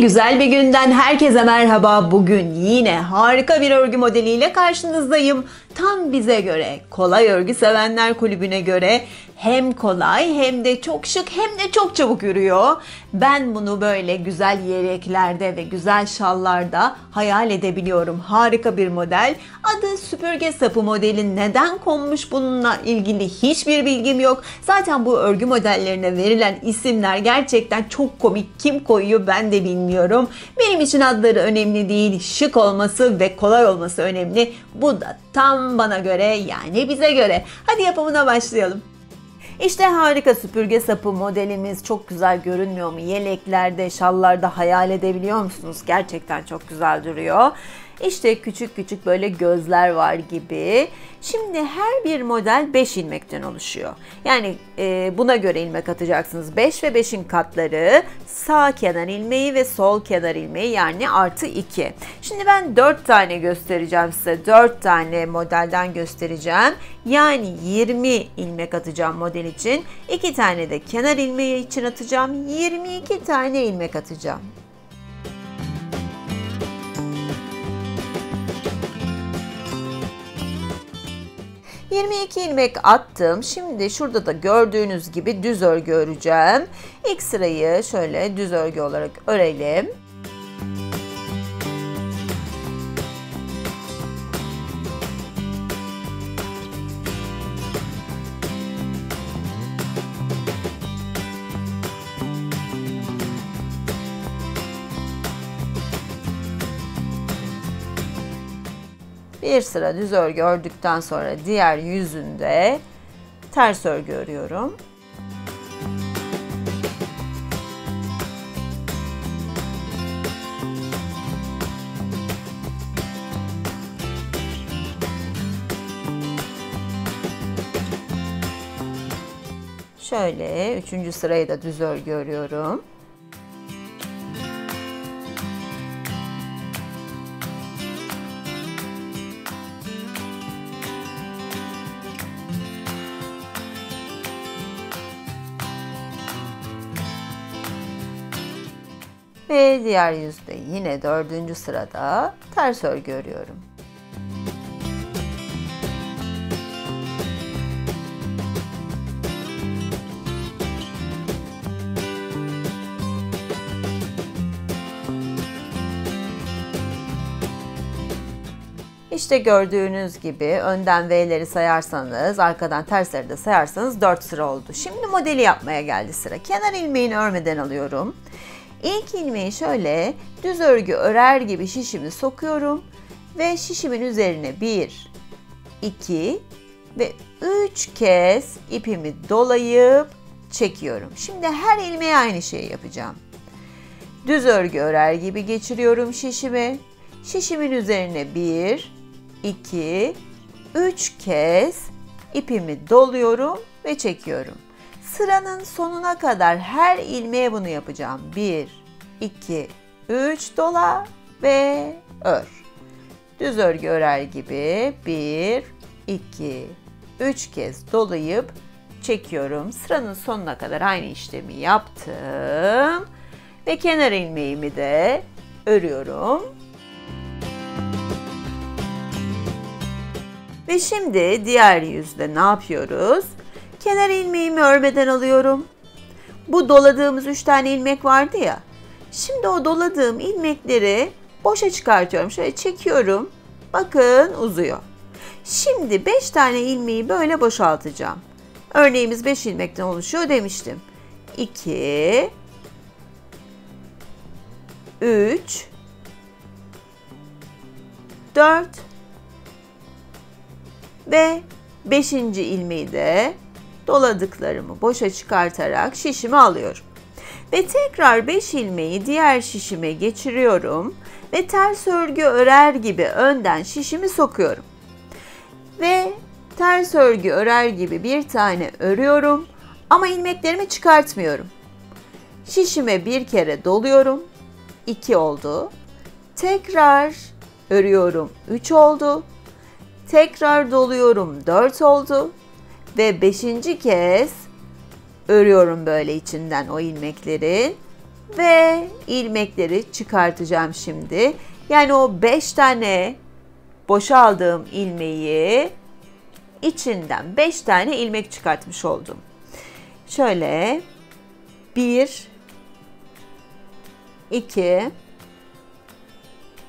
Güzel bir günden herkese merhaba. Bugün yine harika bir örgü modeliyle karşınızdayım. Tam bize göre, kolay örgü sevenler kulübüne göre hem kolay hem de çok şık hem de çok çabuk yürüyor. Ben bunu böyle güzel yeleklerde ve güzel şallarda hayal edebiliyorum. Harika bir model. Adı süpürge sapı modeli. Neden konmuş bununla ilgili hiçbir bilgim yok. Zaten bu örgü modellerine verilen isimler gerçekten çok komik. Kim koyuyor ben de bilmiyorum. Benim için adları önemli değil. Şık olması ve kolay olması önemli. Bu da tam bana göre, yani bize göre. Hadi yapımına başlayalım. İşte harika süpürge sapı modelimiz. Çok güzel görünmüyor mu? Yeleklerde, şallarda hayal edebiliyor musunuz? Gerçekten çok güzel duruyor. İşte küçük küçük böyle gözler var gibi. Şimdi her bir model 5 ilmekten oluşuyor. Yani buna göre ilmek atacaksınız. 5 ve 5'in katları, sağ kenar ilmeği ve sol kenar ilmeği, yani artı 2. Şimdi ben 4 tane göstereceğim size. 4 tane modelden göstereceğim. Yani 20 ilmek atacağım model için. 2 tane de kenar ilmeği için atacağım. 22 tane ilmek atacağım. ...22 ilmek attım. Şimdi şurada da gördüğünüz gibi düz örgü öreceğim. İlk sırayı şöyle düz örgü olarak örelim. Bir sıra düz örgü ördükten sonra diğer yüzünde ters örgü örüyorum. Şöyle 3. sırayı da düz örgü örüyorum. Ve diğer yüzde yine 4. sırada ters örgü örüyorum. İşte gördüğünüz gibi önden V'leri sayarsanız, arkadan tersleri de sayarsanız 4 sıra oldu. Şimdi modeli yapmaya geldi sıra. Kenar ilmeğini örmeden alıyorum. İlk ilmeği şöyle düz örgü örer gibi şişimi sokuyorum ve şişimin üzerine 1, 2 ve 3 kez ipimi dolayıp çekiyorum. Şimdi her ilmeğe aynı şeyi yapacağım. Düz örgü örer gibi geçiriyorum şişimi. Şişimin üzerine 1, 2, 3 kez ipimi doluyorum ve çekiyorum. Sıranın sonuna kadar her ilmeğe bunu yapacağım. 1, 2, 3 dola ve ör. Düz örgü örer gibi 1, 2, 3 kez dolayıp çekiyorum. Sıranın sonuna kadar aynı işlemi yaptım. Ve kenar ilmeğimi de örüyorum. Ve şimdi diğer yüzde ne yapıyoruz? Kenar ilmeğimi örmeden alıyorum. Bu doladığımız 3 tane ilmek vardı ya. Şimdi o doladığım ilmekleri boşa çıkartıyorum. Şöyle çekiyorum. Bakın uzuyor. Şimdi 5 tane ilmeği böyle boşaltacağım. Örneğimiz 5 ilmekten oluşuyor demiştim. 2, 3, 4 ve 5. ilmeği de doladıklarımı boşa çıkartarak şişimi alıyorum. Ve tekrar 5 ilmeği diğer şişime geçiriyorum ve ters örgü örer gibi önden şişimi sokuyorum. Ve ters örgü örer gibi bir tane örüyorum ama ilmeklerimi çıkartmıyorum. Şişime bir kere doluyorum. 2 oldu. Tekrar örüyorum. 3 oldu. Tekrar doluyorum. 4 oldu. Ve 5. kez örüyorum böyle içinden o ilmeklerin. Ve ilmekleri çıkartacağım şimdi. Yani o 5 tane boşaldığım ilmeği içinden 5 tane ilmek çıkartmış oldum. Şöyle 1, 2,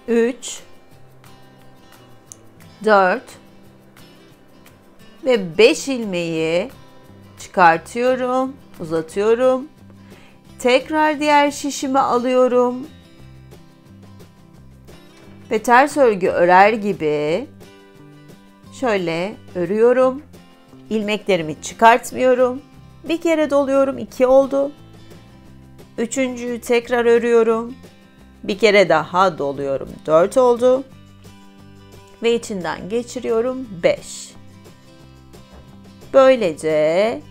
3, 4 ve 5 ilmeği çıkartıyorum, uzatıyorum. Tekrar diğer şişimi alıyorum. Ve ters örgü örer gibi şöyle örüyorum. İlmeklerimi çıkartmıyorum. Bir kere doluyorum, 2 oldu. Üçüncüyü tekrar örüyorum. Bir kere daha doluyorum, 4 oldu. Ve içinden geçiriyorum, 5. Böylece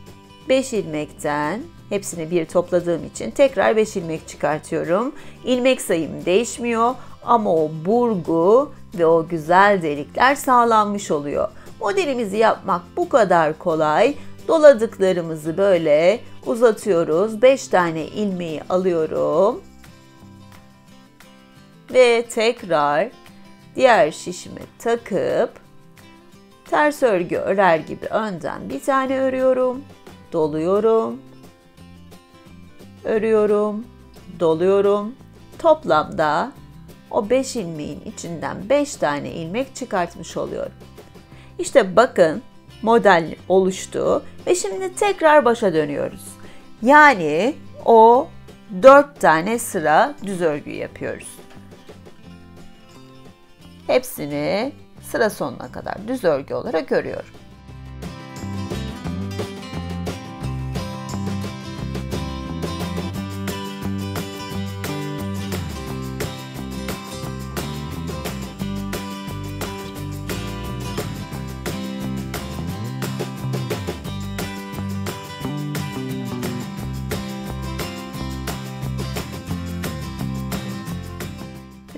5 ilmekten hepsini bir topladığım için tekrar 5 ilmek çıkartıyorum. İlmek sayım değişmiyor ama o burgu ve o güzel delikler sağlanmış oluyor. Modelimizi yapmak bu kadar kolay. Doladıklarımızı böyle uzatıyoruz. 5 tane ilmeği alıyorum. Ve tekrar diğer şişime takıp ters örgü örer gibi önden bir tane örüyorum. Doluyorum. Örüyorum. Doluyorum. Toplamda o 5 ilmeğin içinden 5 tane ilmek çıkartmış oluyorum. İşte bakın model oluştu ve şimdi tekrar başa dönüyoruz. Yani o 4 tane sıra düz örgü yapıyoruz. Hepsini sıra sonuna kadar düz örgü olarak örüyorum.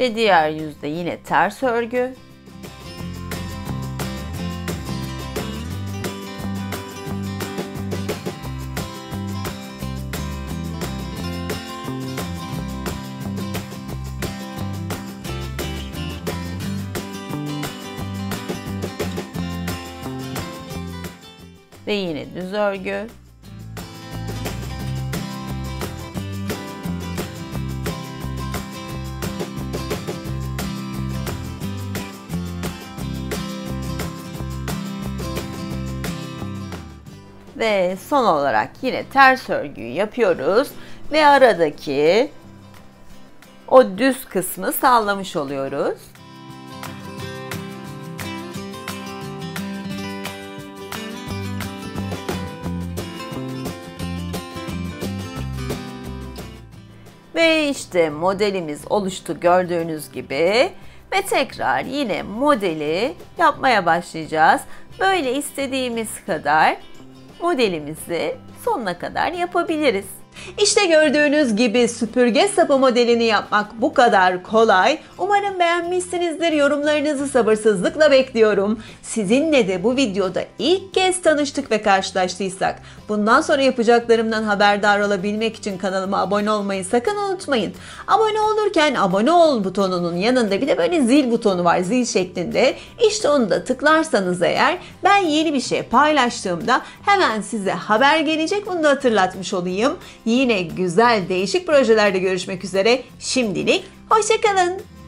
Ve diğer yüzde yine ters örgü. Ve yine düz örgü. Ve son olarak yine ters örgüyü yapıyoruz ve aradaki o düz kısmı sağlamış oluyoruz. Ve işte modelimiz oluştu gördüğünüz gibi. Ve tekrar yine modeli yapmaya başlayacağız. Böyle istediğimiz kadar modelimizi sonuna kadar yapabiliriz. İşte gördüğünüz gibi süpürge sapı modelini yapmak bu kadar kolay. Umarım beğenmişsinizdir. Yorumlarınızı sabırsızlıkla bekliyorum. Sizinle de bu videoda ilk kez tanıştık ve karşılaştıysak bundan sonra yapacaklarımdan haberdar olabilmek için kanalıma abone olmayı sakın unutmayın. Abone olurken abone ol butonunun yanında bir de böyle zil butonu var, zil şeklinde. İşte onu da tıklarsanız eğer ben yeni bir şey paylaştığımda hemen size haber gelecek. Bunu da hatırlatmış olayım. Yine güzel değişik projelerde görüşmek üzere. Şimdilik hoşça kalın.